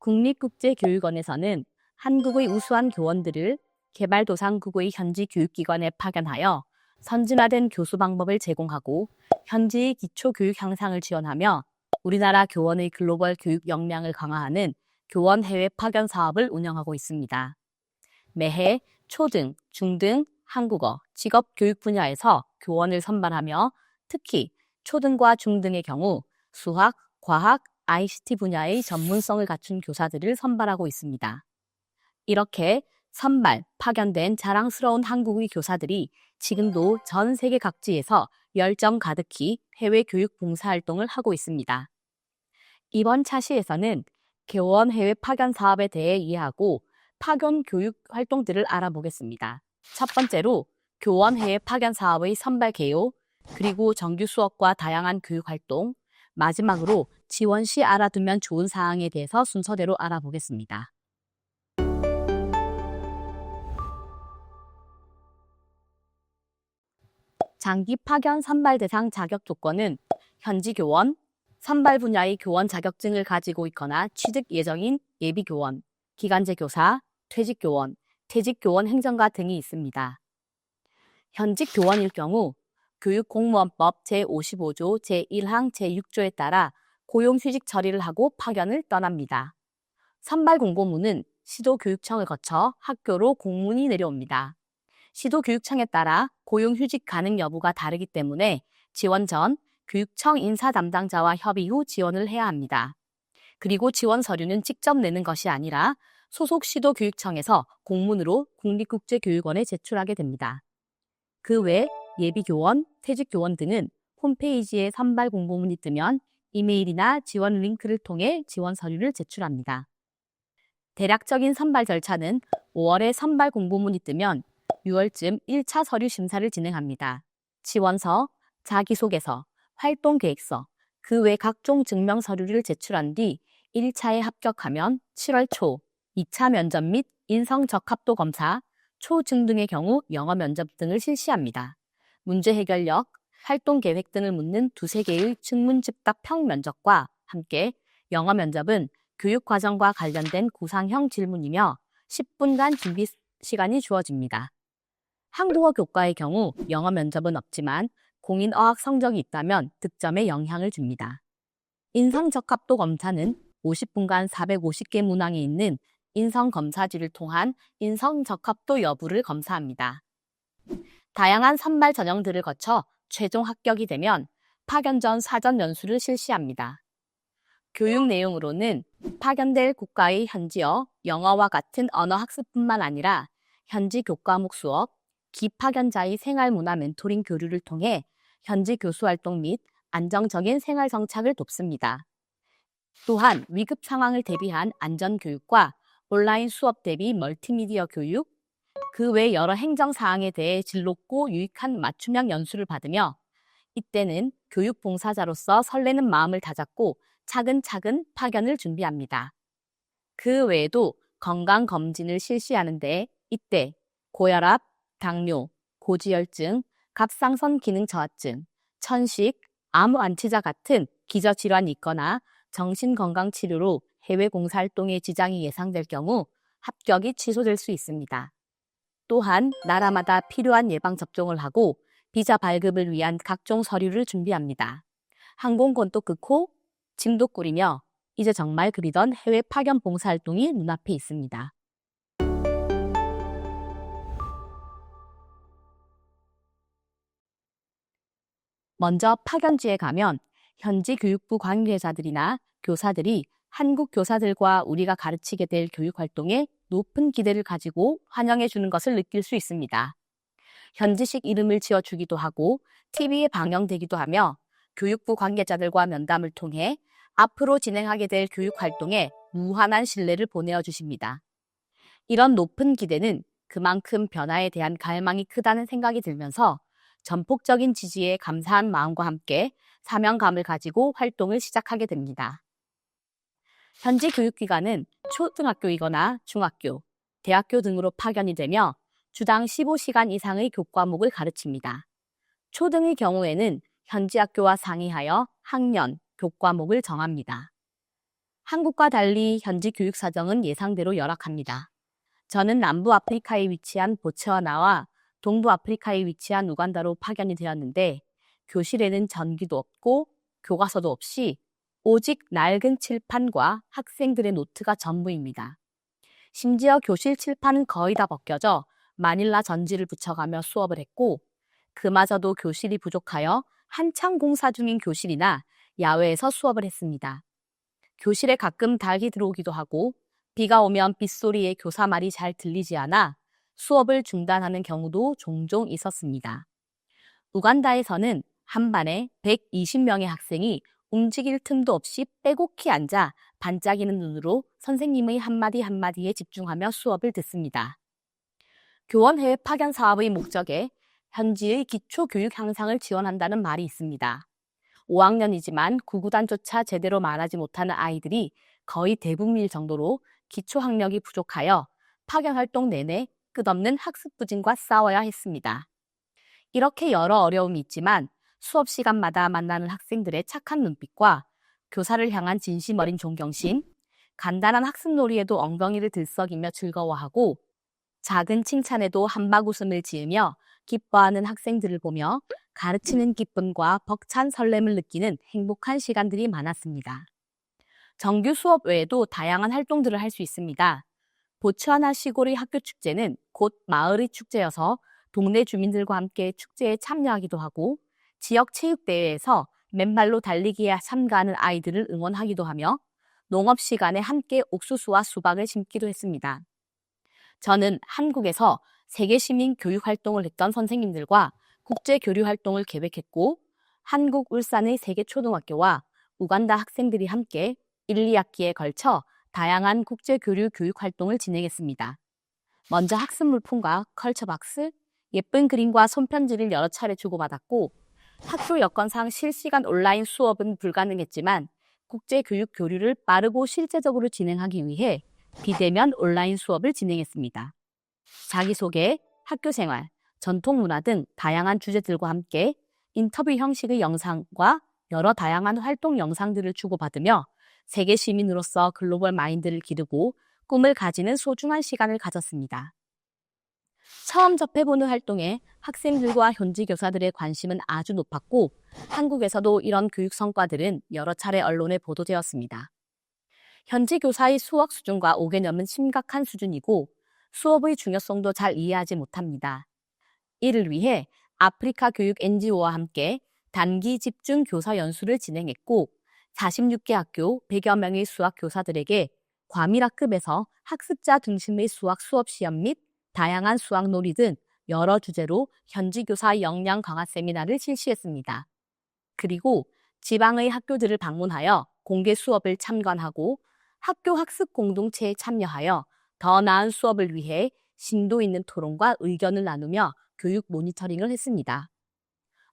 국립국제교육원에서는 한국의 우수한 교원들을 개발도상국의 현지 교육기관에 파견하여 선진화된 교수 방법을 제공하고 현지의 기초교육 향상을 지원하며 우리나라 교원의 글로벌 교육 역량을 강화하는 교원 해외 파견 사업을 운영하고 있습니다. 매해 초등, 중등, 한국어, 직업교육 분야에서 교원을 선발하며 특히 초등과 중등의 경우 수학, 과학, ICT 분야의 전문성을 갖춘 교사들을 선발하고 있습니다. 이렇게 선발, 파견된 자랑스러운 한국의 교사들이 지금도 전 세계 각지에서 열정 가득히 해외 교육 봉사활동을 하고 있습니다. 이번 차시에서는 교원 해외 파견 사업에 대해 이해하고 파견 교육 활동들을 알아보겠습니다. 첫 번째로 교원 해외 파견 사업의 선발 개요, 그리고 정규 수업과 다양한 교육 활동, 마지막으로 지원 시 알아두면 좋은 사항에 대해서 순서대로 알아보겠습니다. 장기 파견 선발 대상 자격 조건은 현지 교원, 선발 분야의 교원 자격증을 가지고 있거나 취득 예정인 예비 교원, 기간제 교사, 퇴직 교원, 퇴직 교원 행정가 등이 있습니다. 현직 교원일 경우 교육공무원법 제55조 제1항 제6조에 따라 고용휴직 처리를 하고 파견을 떠납니다. 선발 공고문은 시도교육청을 거쳐 학교로 공문이 내려옵니다. 시도교육청에 따라 고용휴직 가능 여부가 다르기 때문에 지원 전 교육청 인사 담당자와 협의 후 지원을 해야 합니다. 그리고 지원 서류는 직접 내는 것이 아니라 소속 시도교육청에서 공문으로 국립국제교육원에 제출하게 됩니다. 그 외 예비교원, 퇴직교원 등은 홈페이지에 선발 공고문이 뜨면 이메일이나 지원 링크를 통해 지원 서류를 제출합니다. 대략적인 선발 절차는 5월에 선발 공고문이 뜨면 6월쯤 1차 서류 심사를 진행합니다. 지원서, 자기소개서, 활동계획서, 그 외 각종 증명 서류를 제출한 뒤 1차에 합격하면 7월 초 2차 면접 및 인성적합도 검사, 초중등의 경우 영어 면접 등을 실시합니다. 문제 해결력, 활동 계획 등을 묻는 두세 개의 증문즉답형 면접과 함께 영어 면접은 교육 과정과 관련된 구상형 질문이며 10분간 준비 시간이 주어집니다. 한국어 교과의 경우 영어 면접은 없지만 공인어학 성적이 있다면 득점에 영향을 줍니다. 인성적합도 검사는 50분간 450개 문항이 있는 인성검사지를 통한 인성적합도 여부를 검사합니다. 다양한 선발 전형들을 거쳐 최종 합격이 되면 파견 전 사전 연수를 실시합니다. 교육 내용으로는 파견될 국가의 현지어, 영어와 같은 언어 학습뿐만 아니라 현지 교과목 수업, 기파견자의 생활문화 멘토링 교류를 통해 현지 교수 활동 및 안정적인 생활 정착을 돕습니다. 또한 위급 상황을 대비한 안전교육과 온라인 수업 대비 멀티미디어 교육, 그 외 여러 행정 사항에 대해 질롭고 유익한 맞춤형 연수를 받으며 이때는 교육 봉사자로서 설레는 마음을 다잡고 차근차근 파견을 준비합니다. 그 외에도 건강검진을 실시하는데 이때 고혈압, 당뇨, 고지혈증, 갑상선 기능 저하증, 천식, 암 완치자 같은 기저질환이 있거나 정신건강치료로 해외 봉사활동에 지장이 예상될 경우 합격이 취소될 수 있습니다. 또한 나라마다 필요한 예방접종을 하고 비자 발급을 위한 각종 서류를 준비합니다. 항공권도 끊고 짐도 꾸리며 이제 정말 그리던 해외 파견 봉사활동이 눈앞에 있습니다. 먼저 파견지에 가면 현지 교육부 관계자들이나 교사들이 한국 교사들과 우리가 가르치게 될 교육활동에 높은 기대를 가지고 환영해 주는 것을 느낄 수 있습니다. 현지식 이름을 지어주기도 하고 TV에 방영되기도 하며 교육부 관계자들과 면담을 통해 앞으로 진행하게 될 교육활동에 무한한 신뢰를 보내어 주십니다. 이런 높은 기대는 그만큼 변화에 대한 갈망이 크다는 생각이 들면서 전폭적인 지지에 감사한 마음과 함께 사명감을 가지고 활동을 시작하게 됩니다. 현지 교육기관은 초등학교이거나 중학교, 대학교 등으로 파견이 되며 주당 15시간 이상의 교과목을 가르칩니다. 초등의 경우에는 현지 학교와 상의하여 학년, 교과목을 정합니다. 한국과 달리 현지 교육 사정은 예상대로 열악합니다. 저는 남부 아프리카에 위치한 보츠와나와 동부 아프리카에 위치한 우간다로 파견이 되었는데 교실에는 전기도 없고 교과서도 없이 오직 낡은 칠판과 학생들의 노트가 전부입니다. 심지어 교실 칠판은 거의 다 벗겨져 마닐라 전지를 붙여가며 수업을 했고 그마저도 교실이 부족하여 한창 공사 중인 교실이나 야외에서 수업을 했습니다. 교실에 가끔 닭이 들어오기도 하고 비가 오면 빗소리에 교사 말이 잘 들리지 않아 수업을 중단하는 경우도 종종 있었습니다. 우간다에서는 한 반에 120명의 학생이 움직일 틈도 없이 빼곡히 앉아 반짝이는 눈으로 선생님의 한마디 한마디에 집중하며 수업을 듣습니다. 교원 해외 파견 사업의 목적에 현지의 기초교육 향상을 지원한다는 말이 있습니다. 5학년이지만 구구단조차 제대로 말하지 못하는 아이들이 거의 대부분일 정도로 기초학력이 부족하여 파견활동 내내 끝없는 학습 부진과 싸워야 했습니다. 이렇게 여러 어려움이 있지만 수업 시간마다 만나는 학생들의 착한 눈빛과 교사를 향한 진심 어린 존경심, 간단한 학습놀이에도 엉덩이를 들썩이며 즐거워하고 작은 칭찬에도 한박 웃음을 지으며 기뻐하는 학생들을 보며 가르치는 기쁨과 벅찬 설렘을 느끼는 행복한 시간들이 많았습니다. 정규 수업 외에도 다양한 활동들을 할 수 있습니다. 보츠와나 시골의 학교 축제는 곧 마을의 축제여서 동네 주민들과 함께 축제에 참여하기도 하고 지역 체육대회에서 맨발로 달리기에 참가하는 아이들을 응원하기도 하며 농업 시간에 함께 옥수수와 수박을 심기도 했습니다. 저는 한국에서 세계 시민 교육 활동을 했던 선생님들과 국제 교류 활동을 계획했고 한국 울산의 세계 초등학교와 우간다 학생들이 함께 1, 2학기에 걸쳐 다양한 국제 교류 교육 활동을 진행했습니다. 먼저 학습 물품과 컬처박스, 예쁜 그림과 손편지를 여러 차례 주고받았고 학교 여건상 실시간 온라인 수업은 불가능했지만 국제 교육 교류를 빠르고 실제적으로 진행하기 위해 비대면 온라인 수업을 진행했습니다. 자기소개, 학교생활, 전통문화 등 다양한 주제들과 함께 인터뷰 형식의 영상과 여러 다양한 활동 영상들을 주고받으며 세계 시민으로서 글로벌 마인드를 기르고 꿈을 가지는 소중한 시간을 가졌습니다. 처음 접해보는 활동에 학생들과 현지 교사들의 관심은 아주 높았고 한국에서도 이런 교육 성과들은 여러 차례 언론에 보도되었습니다. 현지 교사의 수학 수준과 오개념은 심각한 수준이고 수업의 중요성도 잘 이해하지 못합니다. 이를 위해 아프리카 교육 NGO와 함께 단기 집중 교사 연수를 진행했고 46개 학교 100여 명의 수학 교사들에게 과밀학급에서 학습자 중심의 수학 수업 시험 및 다양한 수학 놀이 등 여러 주제로 현지 교사 역량 강화 세미나를 실시했습니다. 그리고 지방의 학교들을 방문하여 공개 수업을 참관하고 학교 학습 공동체에 참여하여 더 나은 수업을 위해 심도 있는 토론과 의견을 나누며 교육 모니터링을 했습니다.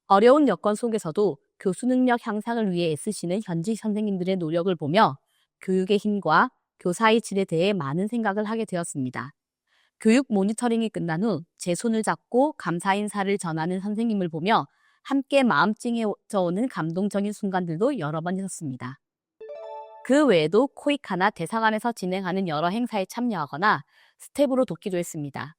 어려운 여건 속에서도 교수 능력 향상을 위해 애쓰시는 현지 선생님들의 노력을 보며 교육의 힘과 교사의 질에 대해 많은 생각을 하게 되었습니다. 교육 모니터링이 끝난 후 제 손을 잡고 감사 인사를 전하는 선생님을 보며 함께 마음 찡해져오는 감동적인 순간들도 여러 번 있었습니다. 그 외에도 코이카나 대사관에서 진행하는 여러 행사에 참여하거나 스텝으로 돕기도 했습니다.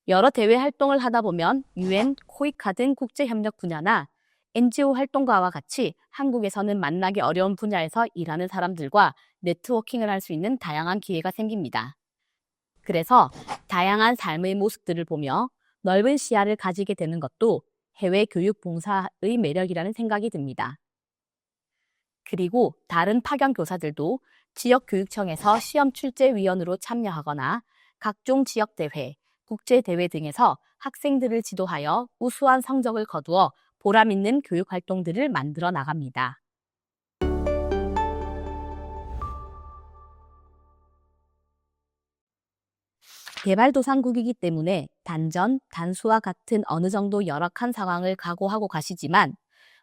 여러 대외 활동을 하다 보면 UN, 코이카 등 국제협력 분야나 NGO 활동가와 같이 한국에서는 만나기 어려운 분야에서 일하는 사람들과 네트워킹을 할 수 있는 다양한 기회가 생깁니다. 그래서 다양한 삶의 모습들을 보며 넓은 시야를 가지게 되는 것도 해외 교육 봉사의 매력이라는 생각이 듭니다. 그리고 다른 파견 교사들도 지역교육청에서 시험 출제위원으로 참여하거나 각종 지역대회, 국제대회 등에서 학생들을 지도하여 우수한 성적을 거두어 보람있는 교육활동들을 만들어 나갑니다. 개발도상국이기 때문에 단전, 단수와 같은 어느 정도 열악한 상황을 각오하고 가시지만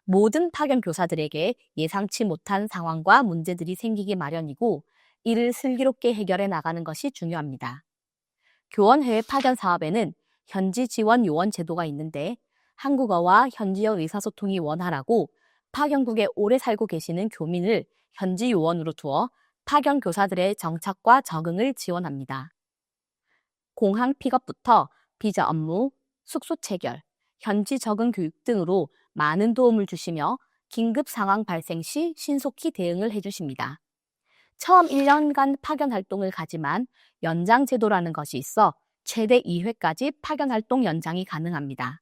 모든 파견 교사들에게 예상치 못한 상황과 문제들이 생기기 마련이고 이를 슬기롭게 해결해 나가는 것이 중요합니다. 교원 해외 파견 사업에는 현지 지원 요원 제도가 있는데 한국어와 현지어 의사소통이 원활하고 파견국에 오래 살고 계시는 교민을 현지 요원으로 두어 파견 교사들의 정착과 적응을 지원합니다. 공항 픽업부터 비자 업무, 숙소 체결, 현지 적응 교육 등으로 많은 도움을 주시며 긴급 상황 발생 시 신속히 대응을 해주십니다. 처음 1년간 파견 활동을 가지만 연장 제도라는 것이 있어 최대 2회까지 파견 활동 연장이 가능합니다.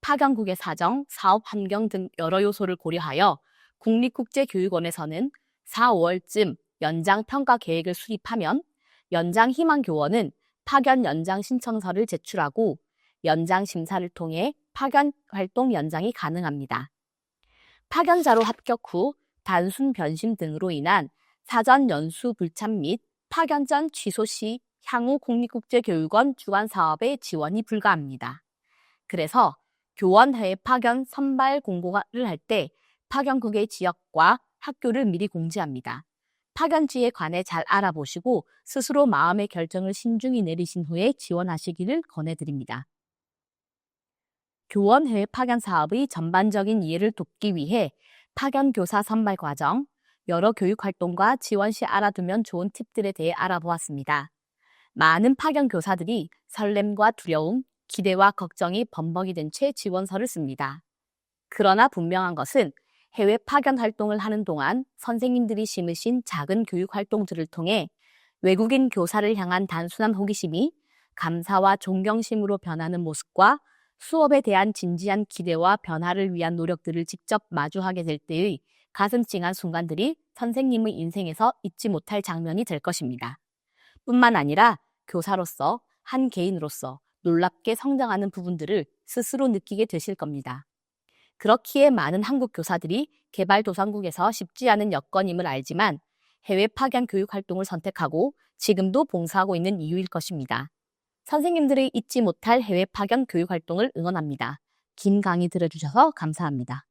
파견국의 사정, 사업 환경 등 여러 요소를 고려하여 국립국제교육원에서는 4, 5월쯤 연장 평가 계획을 수립하면 연장 희망 교원은 파견 연장 신청서를 제출하고 연장 심사를 통해 파견 활동 연장이 가능합니다. 파견자로 합격 후 단순 변심 등으로 인한 사전 연수 불참 및 파견 전 취소 시 향후 국립국제교육원 주관 사업에 지원이 불가합니다. 그래서 교원 해외 파견 선발 공고를 할 때 파견국의 지역과 학교를 미리 공지합니다. 파견지에 관해 잘 알아보시고 스스로 마음의 결정을 신중히 내리신 후에 지원하시기를 권해드립니다. 교원 해외 파견 사업의 전반적인 이해를 돕기 위해 파견 교사 선발 과정, 여러 교육 활동과 지원 시 알아두면 좋은 팁들에 대해 알아보았습니다. 많은 파견 교사들이 설렘과 두려움, 기대와 걱정이 범벅이 된 채 지원서를 씁니다. 그러나 분명한 것은 해외 파견 활동을 하는 동안 선생님들이 심으신 작은 교육 활동들을 통해 외국인 교사를 향한 단순한 호기심이 감사와 존경심으로 변하는 모습과 수업에 대한 진지한 기대와 변화를 위한 노력들을 직접 마주하게 될 때의 가슴 찡한 순간들이 선생님의 인생에서 잊지 못할 장면이 될 것입니다. 뿐만 아니라 교사로서 한 개인으로서 놀랍게 성장하는 부분들을 스스로 느끼게 되실 겁니다. 그렇기에 많은 한국 교사들이 개발도상국에서 쉽지 않은 여건임을 알지만 해외 파견 교육 활동을 선택하고 지금도 봉사하고 있는 이유일 것입니다. 선생님들의 잊지 못할 해외 파견 교육 활동을 응원합니다. 긴 강의 들어주셔서 감사합니다.